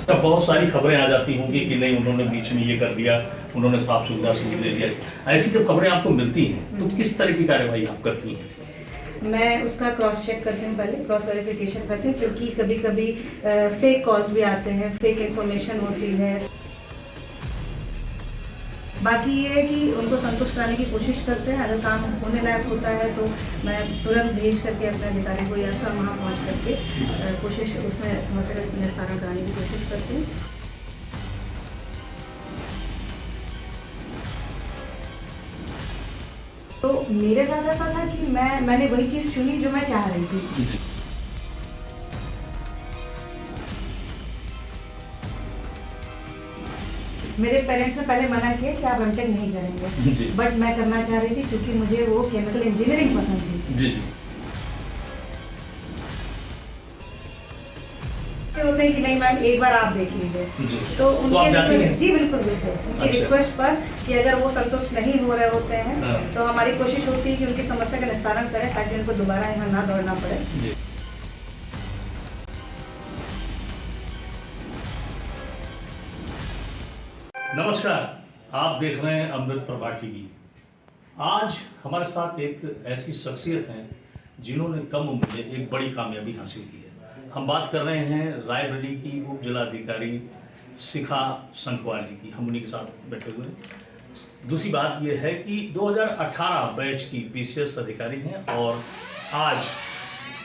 तब बहुत सारी खबरें आ जाती होंगी कि नहीं उन्होंने बीच में ये कर दिया, उन्होंने साफ सुविधा से ले लिया। ऐसी जब खबरें आपको मिलती हैं तो किस तरह की कार्रवाई आप करती हैं? मैं उसका क्रॉस चेक करती हूँ, पहले क्रॉस वेरिफिकेशन करती हूँ, क्योंकि कभी कभी फेक कॉल्स भी आते हैं, फेक इंफॉर्मेशन होती है। बाकी ये है कि उनको संतुष्ट कराने की कोशिश करते हैं। अगर काम होने लायक होता है तो मैं तुरंत भेज करके अपने अधिकारी को या स्वयं वहाँ पहुँच करके कोशिश उसमें समस्या का निस्तारण कराने की कोशिश करती हूँ। तो मेरे साथ ऐसा था कि मैंने वही चीज़ चुनी जो मैं चाह रही थी। मेरे पेरेंट्स ने पहले मना किया कि आप एमटेक नहीं करेंगे, बट मैं करना चाह रही थी क्योंकि मुझे वो केमिकल इंजीनियरिंग पसंद थी। जी होते हैं कि नहीं मैम एक बार आप देख लीजिए, तो उनके रिक्वेस्ट, जी बिल्कुल बिल्कुल, उनकी रिक्वेस्ट पर कि अगर वो संतुष्ट नहीं हो रहे होते हैं तो हमारी कोशिश होती है कि उनकी समस्या का निस्तारण करें ताकि उनको दोबारा यहाँ ना दौड़ना पड़े। नमस्कार, आप देख रहे हैं अमृत प्रभा टीवी। आज हमारे साथ एक ऐसी शख्सियत हैं जिन्होंने कम उम्र में एक बड़ी कामयाबी हासिल की है। हम बात कर रहे हैं रायबरेली की उप जिलाधिकारी शिखा संखवार जी की। हम उन्हीं के साथ बैठे हुए हैं। दूसरी बात यह है कि 2018 बैच की पीसीएस अधिकारी हैं और आज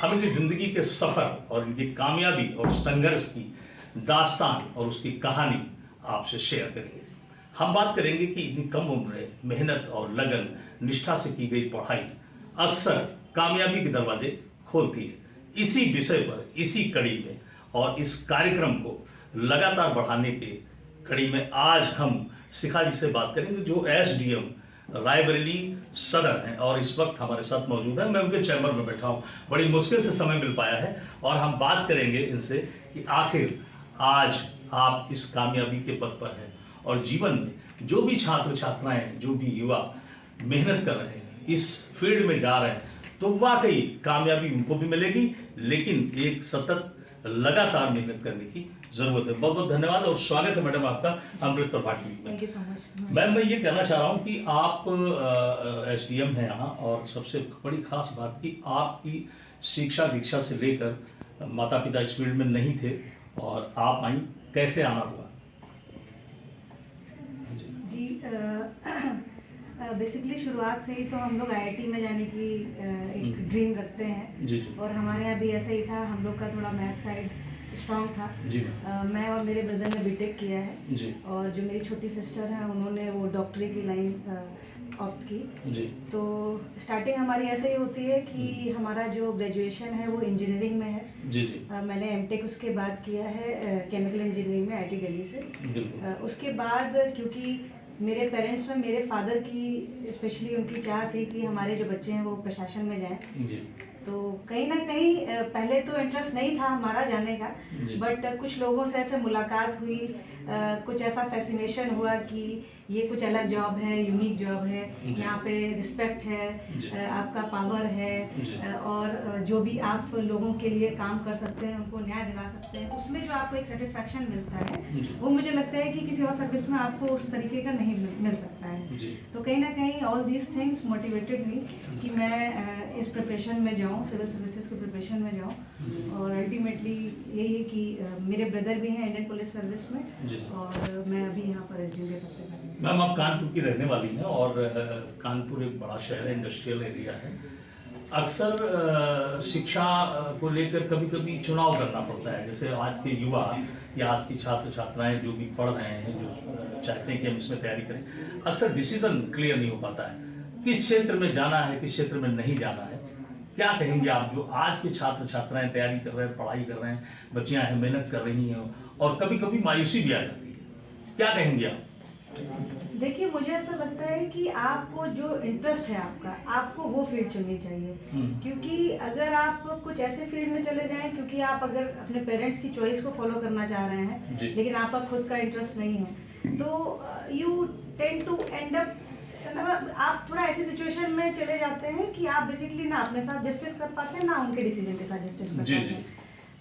हम इनकी ज़िंदगी के सफ़र और इनकी कामयाबी और संघर्ष की दास्तान और उसकी कहानी आपसे शेयर करेंगे। हम बात करेंगे कि इतनी कम उम्र में मेहनत और लगन निष्ठा से की गई पढ़ाई अक्सर कामयाबी के दरवाजे खोलती है। इसी विषय पर, इसी कड़ी में और इस कार्यक्रम को लगातार बढ़ाने के कड़ी में आज हम शिखा जी से बात करेंगे जो एसडीएम रायबरेली सदर हैं और इस वक्त हमारे साथ मौजूद है। मैं उनके चैम्बर में बैठा हूँ, बड़ी मुश्किल से समय मिल पाया है और हम बात करेंगे इनसे कि आखिर आज आप इस कामयाबी के पद पर हैं और जीवन में जो भी छात्र छात्राएं, जो भी युवा मेहनत कर रहे हैं, इस फील्ड में जा रहे हैं, तो वाकई कामयाबी उनको भी मिलेगी, लेकिन एक सतत लगातार मेहनत करने की जरूरत है। बहुत बहुत धन्यवाद और स्वागत है मैडम आपका अमृत प्रभा टीवी में। Thank you so much. Ma'am, मैं ये कहना चाह रहा हूँ कि आप एसडीएम हैं यहाँ और सबसे बड़ी खास बात कि आपकी शिक्षा दीक्षा से लेकर माता पिता इस फील्ड में नहीं थे और आप आई, कैसे आना हुआ? जी बेसिकली शुरुआत से ही तो हम लोग आईआईटी में जाने की एक ड्रीम रखते हैं। जी जी। और हमारे यहाँ भी ऐसा ही था, हम लोग का थोड़ा मैथ साइड स्ट्रॉन्ग था। जी मैं और मेरे ब्रदर ने बीटेक किया है जी। और जो मेरी छोटी सिस्टर है उन्होंने वो डॉक्टरी की लाइन ऑप्ट की। जी। तो स्टार्टिंग हमारी ऐसे ही होती है कि हमारा जो ग्रेजुएशन है वो इंजीनियरिंग में है। जी जी। मैंने एमटेक उसके बाद किया है केमिकल इंजीनियरिंग में आईटी दिल्ली से। उसके बाद क्योंकि मेरे पेरेंट्स में मेरे फादर की स्पेशली उनकी चाह थी कि हमारे जो बच्चे हैं वो प्रशासन में जाएं। जी। तो कहीं ना कहीं पहले तो इंटरेस्ट नहीं था हमारा जाने का, बट कुछ लोगों से ऐसे मुलाकात हुई, कुछ ऐसा फैसिनेशन हुआ कि ये कुछ अलग जॉब है, यूनिक जॉब है, यहाँ पे रिस्पेक्ट है, आपका पावर है और जो भी आप लोगों के लिए काम कर सकते हैं, उनको न्याय दिला सकते हैं, उसमें जो आपको एक सेटिस्फैक्शन मिलता है वो मुझे लगता है कि किसी और सर्विस में आपको उस तरीके का नहीं मिल सकता है। तो कहीं ना कहीं all these things motivated me कि मैं इस प्रिपरेशन में जाऊँ, सिविल सर्विसेज के प्रिपरेशन में जाऊँ। और अल्टीमेटली यही है कि मेरे ब्रदर भी हैं इंडियन पुलिस सर्विस में और मैं अभी यहाँ पर एसडीएम के पद पे। मैम, आप कानपुर की रहने वाली हैं और कानपुर एक बड़ा शहर है, इंडस्ट्रियल एरिया है। अक्सर शिक्षा को लेकर कभी कभी चुनाव करना पड़ता है। जैसे आज के युवा या आज की छात्र छात्राएं जो भी पढ़ रहे हैं, जो चाहते हैं कि हम इसमें तैयारी करें, अक्सर डिसीजन क्लियर नहीं हो पाता है किस क्षेत्र में जाना है, किस क्षेत्र में नहीं जाना है। क्या कहेंगे आप जो आज के छात्र छात्राएं तैयारी कर रहे हैं, पढ़ाई कर रहे हैं, बच्चियां हैं, मेहनत कर रही हैं और कभी कभी मायूसी भी आ जाती है, क्या कहेंगे आप? देखिए, मुझे ऐसा लगता है कि आपको जो इंटरेस्ट है आपको वो फील्ड चुननी चाहिए। क्योंकि अगर आप कुछ ऐसे फील्ड में चले जाएं, क्योंकि आप अगर अपने पेरेंट्स की चॉइस को फॉलो करना चाह रहे हैं लेकिन आपका खुद का इंटरेस्ट नहीं है, तो you tend to end up, आप थोड़ा ऐसी सिचुएशन में चले जाते हैं कि आप बेसिकली ना अपने साथ जस्टिस कर पाते हैं, ना उनके डिसीजन के साथ जस्टिस कर पाते हैं।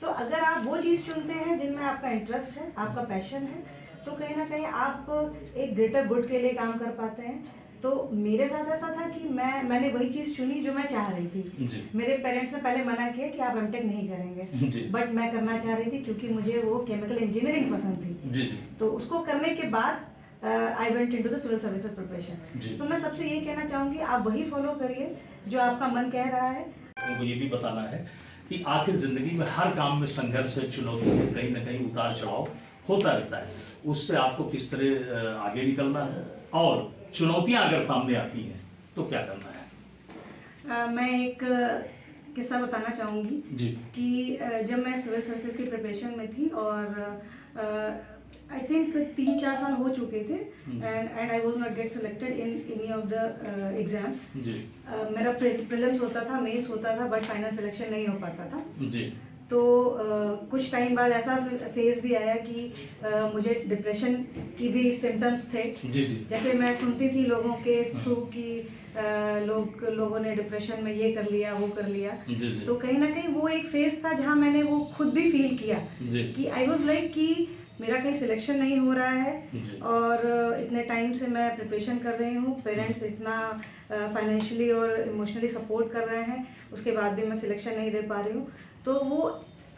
तो अगर आप वो चीज़ चुनते हैं जिनमें आपका इंटरेस्ट है, आपका पैशन है, तो कहीं ना कहीं आप एक ग्रेटर गुड के लिए काम कर पाते हैं। तो मेरे साथ ऐसा था कि मैंने वही चीज़ चुनी जो मैं चाह रही थी। जी। मेरे पेरेंट्स ने पहले मना किया कि आप एमटेक नहीं जी। करेंगे, बट मैं करना चाह रही थी क्योंकि मुझे वो केमिकल इंजीनियरिंग पसंद थी। जी जी। तो उसको करने के बाद I went into the civil services preparation. तो मैं सबसे यही कहना चाहूँगी, आप वही फॉलो करिए जो आपका मन कह रहा है। उनको ये भी बताना है कि आखिर ज़िंदगी में हर काम में संघर्ष है, चुनौती है, कहीं ना कहीं उतार चढ़ाव होता रहता है। उससे आपको किस तरह आगे निकलना है, और चुनौतियां अगर सामने आती हैं तो क्या करना है। मैं एक किस्सा बताना चाहूँगी जी। कि जब मैं सिविल सर्विसेज की प्रिपरेशन में थी और आई थिंक 3-4 साल हो चुके थे, and I was not get selected in any of the exam. जी। मेरा प्रीलिम्स होता था, मेंस होता था, बट फाइनल सिलेक्शन नहीं हो पाता था। जी। तो कुछ टाइम बाद ऐसा फेज भी आया कि मुझे डिप्रेशन की भी सिम्टम्स थे। जी जी। जैसे मैं सुनती थी लोगों के थ्रू कि लोगों ने डिप्रेशन में ये कर लिया, वो कर लिया। जी जी। तो कहीं ना कहीं वो एक फेज था जहाँ मैंने वो खुद भी फील किया कि आई वॉज लाइक कि मेरा कहीं सिलेक्शन नहीं हो रहा है, और इतने टाइम से मैं प्रिपरेशन कर रही हूँ, पेरेंट्स इतना फाइनेंशियली और इमोशनली सपोर्ट कर रहे हैं, उसके बाद भी मैं सिलेक्शन नहीं दे पा रही हूँ। तो वो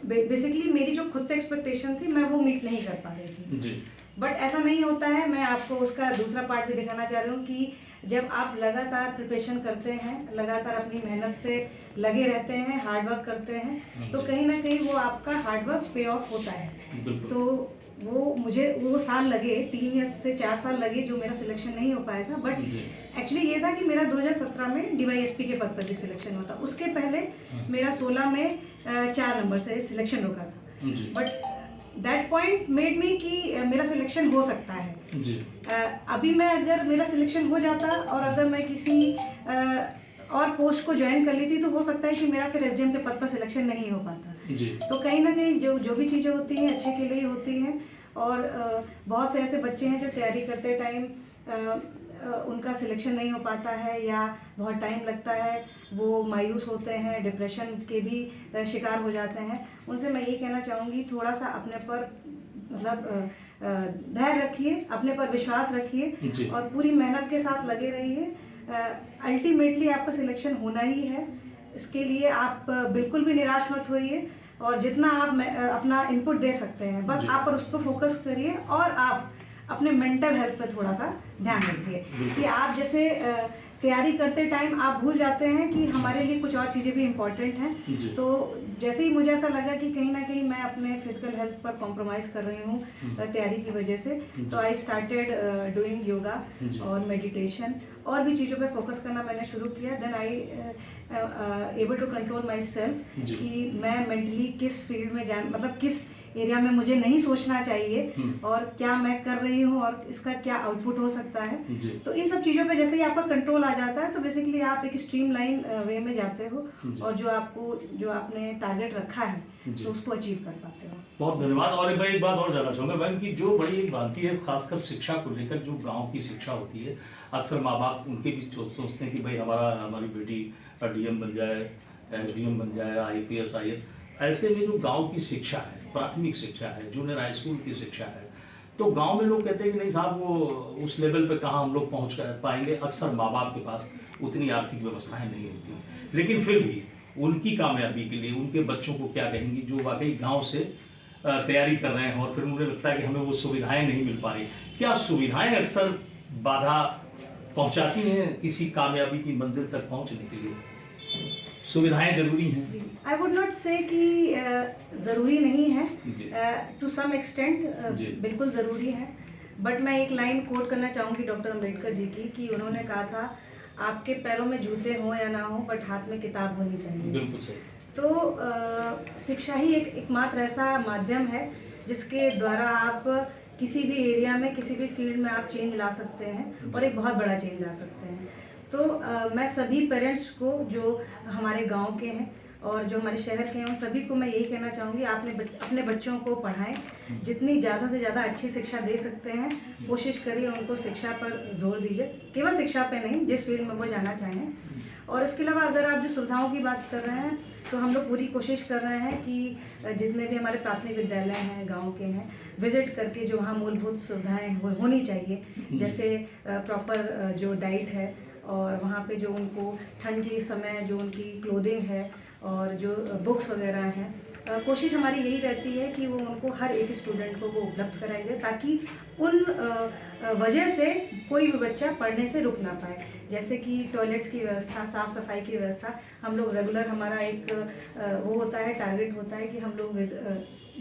बेसिकली मेरी जो खुद से एक्सपेक्टेशन थी, मैं वो मीट नहीं कर पा रही थी। जी। बट ऐसा नहीं होता है। मैं आपको उसका दूसरा पार्ट भी दिखाना चाह रही हूँ कि जब आप लगातार प्रिपरेशन करते हैं, लगातार अपनी मेहनत से लगे रहते हैं, हार्ड वर्क करते हैं, तो कहीं ना कहीं वो आपका हार्ड वर्क पे ऑफ होता है। तो वो साल लगे, 3 या से 4 साल लगे जो मेरा सिलेक्शन नहीं हो पाया था। बट एक्चुअली ये था कि मेरा 2017 में डीवाईएसपी के पद पर भी सिलेक्शन होता, उसके पहले मेरा 16 में 4 नंबर से सिलेक्शन रुका था। But that point made me कि मेरा सिलेक्शन हो सकता है। जी। अभी मैं अगर मेरा सिलेक्शन हो जाता और अगर मैं किसी और पोस्ट को ज्वाइन कर लेती, तो हो सकता है कि मेरा फिर एसडीएम के पद पर सिलेक्शन नहीं हो पाता। जी। तो कहीं ना कहीं जो भी चीज़ें होती हैं अच्छे के लिए होती हैं। और बहुत से ऐसे बच्चे हैं जो तैयारी करते टाइम उनका सिलेक्शन नहीं हो पाता है या बहुत टाइम लगता है, वो मायूस होते हैं, डिप्रेशन के भी शिकार हो जाते हैं। उनसे मैं ये कहना चाहूँगी, थोड़ा सा अपने पर मतलब धैर्य रखिए, अपने पर विश्वास रखिए और पूरी मेहनत के साथ लगे रहिए। अल्टीमेटली आपका सिलेक्शन होना ही है। इसके लिए आप बिल्कुल भी निराश मत होइए, और जितना आप अपना इनपुट दे सकते हैं, बस आप पर उस पर फोकस करिए, और आप अपने मेंटल हेल्थ पे थोड़ा सा ध्यान रखिए कि आप जैसे तैयारी करते टाइम आप भूल जाते हैं कि हमारे लिए कुछ और चीज़ें भी इम्पोर्टेंट हैं। तो जैसे ही मुझे ऐसा लगा कि कहीं ना कहीं मैं अपने फिजिकल हेल्थ पर कॉम्प्रोमाइज़ कर रही हूँ तैयारी की वजह से, तो आई स्टार्टेड डूइंग योगा और मेडिटेशन, और भी चीज़ों पे फोकस करना मैंने शुरू किया। Then I able to control my self कि मैं मेंटली किस फील्ड में मतलब किस एरिया में मुझे नहीं सोचना चाहिए और क्या मैं कर रही हूँ और इसका क्या आउटपुट हो सकता है। तो इन सब चीज़ों पे जैसे ही आपका कंट्रोल आ जाता है, तो बेसिकली आप एक स्ट्रीमलाइन वे में जाते हो, और जो आपने टारगेट रखा है तो उसको अचीव कर पाते हो। बहुत धन्यवाद। और मैं एक बात और जानना चाहूँगा मैम कि जो बड़ी एक भ्रांति है खासकर शिक्षा को लेकर, जो गाँव की शिक्षा होती है, अक्सर माँ बाप उनके भी सोचते हैं कि भाई हमारी बेटी डीएम बन जाए, एसडीएम बन जाए, आईपीएस आईएएस। ऐसे में जो गांव की शिक्षा है, प्राथमिक शिक्षा है, जूनियर हाई स्कूल की शिक्षा है, तो गांव में लोग कहते हैं कि नहीं साहब वो उस लेवल पे कहाँ हम लोग पहुँच पाएंगे। अक्सर माँ बाप के पास उतनी आर्थिक व्यवस्थाएं नहीं होती, लेकिन फिर भी उनकी कामयाबी के लिए उनके बच्चों को क्या कहेंगी जो वाकई गाँव से तैयारी कर रहे हैं और फिर उन्हें लगता है कि हमें वो सुविधाएँ नहीं मिल पा रही। क्या सुविधाएँ अक्सर बाधा पहुँचाती हैं किसी कामयाबी की मंजिल तक पहुँचने के लिए? सुविधाएं जरूरी हैं? आई वुड नॉट से कि ज़रूरी नहीं है, टू सम एक्सटेंट बिल्कुल ज़रूरी है। बट मैं एक लाइन कोट करना चाहूँगी डॉक्टर अम्बेडकर जी की, कि उन्होंने कहा था, आपके पैरों में जूते हों या ना हो, बट हाथ में किताब होनी चाहिए। बिल्कुल सही। तो शिक्षा ही एकमात्र ऐसा माध्यम है जिसके द्वारा आप किसी भी एरिया में, किसी भी फील्ड में आप चेंज ला सकते हैं, और एक बहुत बड़ा चेंज ला सकते हैं। तो मैं सभी पेरेंट्स को जो हमारे गांव के हैं और जो हमारे शहर के हैं, उन सभी को मैं यही कहना चाहूँगी, आपने अपने बच्चों को पढ़ाएं, जितनी ज़्यादा से ज़्यादा अच्छी शिक्षा दे सकते हैं कोशिश करिए, उनको शिक्षा पर जोर दीजिए, केवल शिक्षा पे नहीं, जिस फील्ड में वो जाना चाहें। और इसके अलावा अगर आप जो सुविधाओं की बात कर रहे हैं तो हम लोग पूरी कोशिश कर रहे हैं कि जितने भी हमारे प्राथमिक विद्यालय हैं गांव के हैं, विजिट करके जो वहाँ मूलभूत सुविधाएं होनी चाहिए, जैसे प्रॉपर जो डाइट है, और वहाँ पे जो उनको ठंड के समय जो उनकी क्लोथिंग है और जो बुक्स वगैरह हैं, कोशिश हमारी यही रहती है कि वो उनको हर एक स्टूडेंट को वो उपलब्ध कराई जाए, ताकि उन वजह से कोई भी बच्चा पढ़ने से रुक ना पाए। जैसे कि टॉयलेट्स की व्यवस्था, साफ़ सफाई की व्यवस्था, हम लोग रेगुलर, हमारा एक वो होता है, टारगेट होता है कि हम लोग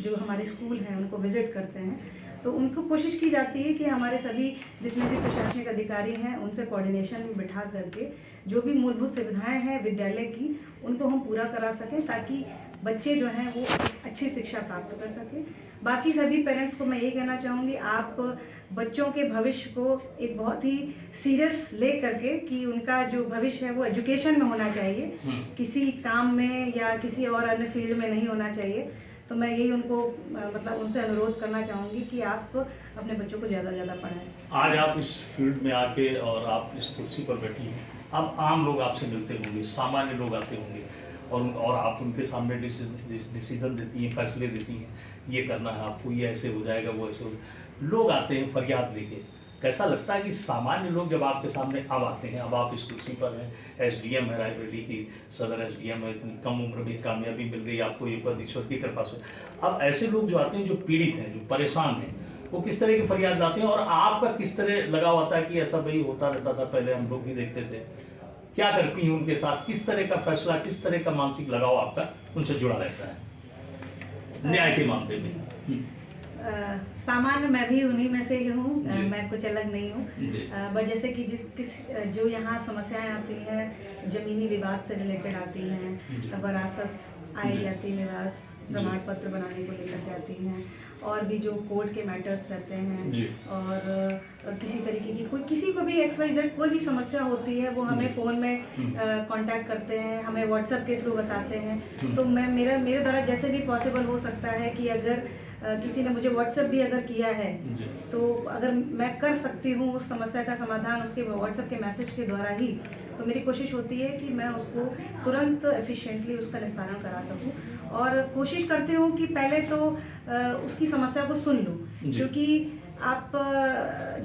जो हमारे स्कूल हैं उनको विज़िट करते हैं, तो उनको कोशिश की जाती है कि हमारे सभी जितने भी प्रशासनिक अधिकारी हैं उनसे कोऑर्डिनेशन बिठा करके जो भी मूलभूत सुविधाएं हैं विद्यालय की, उनको हम पूरा करा सकें, ताकि बच्चे जो हैं वो अच्छी शिक्षा प्राप्त कर सकें। बाकी सभी पेरेंट्स को मैं ये कहना चाहूँगी, आप बच्चों के भविष्य को एक बहुत ही सीरियस ले करके कि उनका जो भविष्य है वो एजुकेशन में होना चाहिए, किसी काम में या किसी और अन्य फील्ड में नहीं होना चाहिए। तो मैं यही उनको मतलब उनसे अनुरोध करना चाहूँगी कि आप अपने बच्चों को ज़्यादा से ज़्यादा पढ़ाएं। आज आप इस फील्ड में आके और आप इस कुर्सी पर बैठी हैं, अब आम लोग आपसे मिलते होंगे, सामान्य लोग आते होंगे, और आप उनके सामने डिसीजन देती हैं, फैसले देती हैं, ये करना है आपको, ये ऐसे हो जाएगा, वो ऐसे हो जाएगा। लोग आते हैं फरियाद लेके, कैसा लगता है कि सामान्य लोग जब आपके सामने अब आते हैं, अब आप इस कुर्सी पर हैं, एसडीएम है, रायबरेली की सदर एसडीएम है, इतनी कम उम्र में कामयाबी मिल गई आपको ये पद ईश्वर की कृपा से। अब ऐसे लोग जो आते हैं, जो पीड़ित हैं, जो परेशान हैं, वो किस तरह की फरियाद लाते हैं, और आपका किस तरह लगाव आता है कि ऐसा भाई होता रहता था पहले, हम लोग भी देखते थे, क्या करती हैं उनके साथ, किस तरह का फैसला, किस तरह का मानसिक लगाव आपका उनसे जुड़ा रहता है न्याय के मामले में? सामान्य मैं भी उन्हीं में से ही हूँ, मैं कुछ अलग नहीं हूँ। बट जैसे कि जो यहाँ समस्याएं आती हैं, ज़मीनी विवाद से रिलेटेड आती हैं, वरासत, आय जाति निवास प्रमाण पत्र बनाने को लेकर के आती हैं, और भी जो कोर्ट के मैटर्स रहते हैं, और किसी तरीके की किसी को भी XYZ कोई भी समस्या होती है, वो हमें फ़ोन में कांटेक्ट करते हैं, हमें व्हाट्सएप के थ्रू बताते हैं। तो मैं मेरे द्वारा जैसे भी पॉसिबल हो सकता है कि अगर किसी ने मुझे व्हाट्सएप भी अगर किया है, तो अगर मैं कर सकती हूँ उस समस्या का समाधान उसके व्हाट्सएप के मैसेज के द्वारा ही, तो मेरी कोशिश होती है कि मैं उसको तुरंत एफिशिएंटली उसका निस्तारण करा सकूं, और कोशिश करती हूँ कि पहले तो उसकी समस्या को सुन लूँ, क्योंकि आप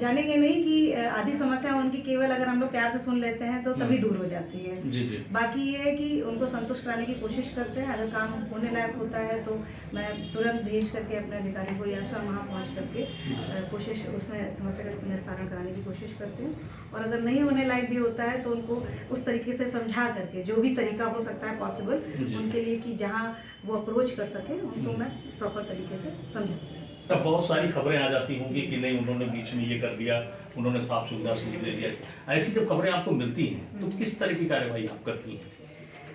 जानेंगे नहीं कि आधी समस्या उनकी केवल अगर हम लोग प्यार से सुन लेते हैं तो तभी दूर हो जाती है। जी। बाकी ये है कि उनको संतुष्ट कराने की कोशिश करते हैं, अगर काम होने लायक होता है तो मैं तुरंत भेज करके अपने अधिकारी को या स्वयं वहाँ पहुँच करके कोशिश उसमें समस्या का निस्तारण कराने की कोशिश करते हैं, और अगर नहीं होने लायक भी होता है तो उनको उस तरीके से समझा करके, जो भी तरीका हो सकता है पॉसिबल उनके लिए कि जहाँ वो अप्रोच कर सके, उनको मैं प्रॉपर तरीके से समझाती हूँ। तब बहुत सारी खबरें आ जाती होंगी कि नहीं उन्होंने बीच में ये कर दिया, उन्होंने साफ सुविधा से दे दिया, ऐसी जब खबरें आपको मिलती हैं तो किस तरह की कार्रवाई आप करती हैं?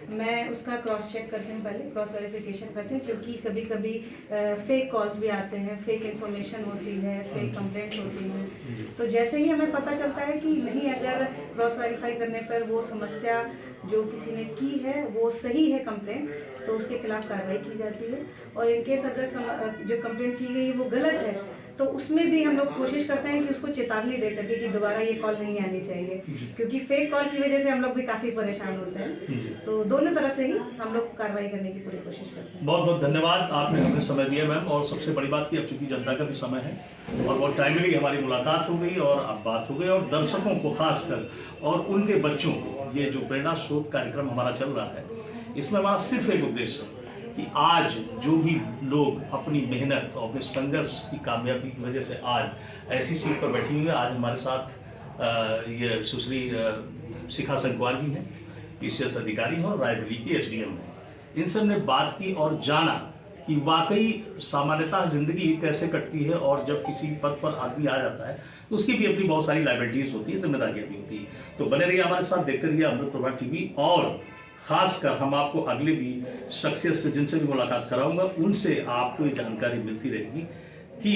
मैं उसका क्रॉस चेक करती हूँ, पहले क्रॉस वेरिफिकेशन करती हूँ, क्योंकि कभी कभी फेक कॉल्स भी आते हैं, फेक इन्फॉर्मेशन होती है, फेक कंप्लेंट्स होती हैं। तो जैसे ही हमें पता चलता है कि नहीं, अगर क्रॉस वेरीफाई करने पर वो समस्या जो किसी ने की है वो सही है कंप्लेंट, तो उसके खिलाफ कार्रवाई की जाती है। और इनकेस अगर जो कंप्लेंट की गई वो गलत है तो उसमें भी हम लोग कोशिश करते हैं कि उसको चेतावनी दे करके कि दोबारा ये कॉल नहीं आनी चाहिए, क्योंकि फेक कॉल की वजह से हम लोग भी काफ़ी परेशान होते हैं। तो दोनों तरफ से ही हम लोग कार्रवाई करने की पूरी कोशिश करते हैं। बहुत बहुत धन्यवाद, आपने हमें समय दिया मैम, और सबसे बड़ी बात कि अब चूँकि जनता का भी समय है और बहुत टाइमली हमारी मुलाकात हो गई और अब बात हो गई, और दर्शकों को खासकर और उनके बच्चों को, ये जो प्रेरणा स्रोत कार्यक्रम हमारा चल रहा है, इसमें हमारा सिर्फ एक उद्देश्य है कि आज जो भी लोग अपनी मेहनत और अपने संघर्ष की कामयाबी की वजह से आज ऐसी सीट पर बैठी हुई है। आज हमारे साथ ये सुश्री शिखा संकवार जी हैं, PCS अधिकारी हैं और रायबरेली की SDM हैं। इन सब ने बात की और जाना कि वाकई सामान्यतः ज़िंदगी कैसे कटती है, और जब किसी पद पर आदमी आ जाता है तो उसकी भी अपनी बहुत सारी लायबिलिटीज़ होती है, जिम्मेदारियाँ भी होती हैं। तो बने रहिए हमारे साथ, देखते रहिए अमृत प्रभा TV, और ख़ासकर हम आपको अगले भी शख्सियत से जिनसे भी मुलाकात कराऊंगा उनसे आपको ये जानकारी मिलती रहेगी कि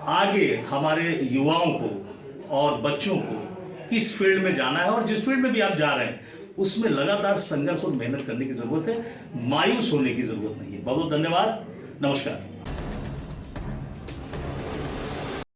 आगे हमारे युवाओं को और बच्चों को किस फील्ड में जाना है, और जिस फील्ड में भी आप जा रहे हैं उसमें लगातार संघर्ष और मेहनत करने की ज़रूरत है, मायूस होने की ज़रूरत नहीं है। बहुत बहुत धन्यवाद, नमस्कार।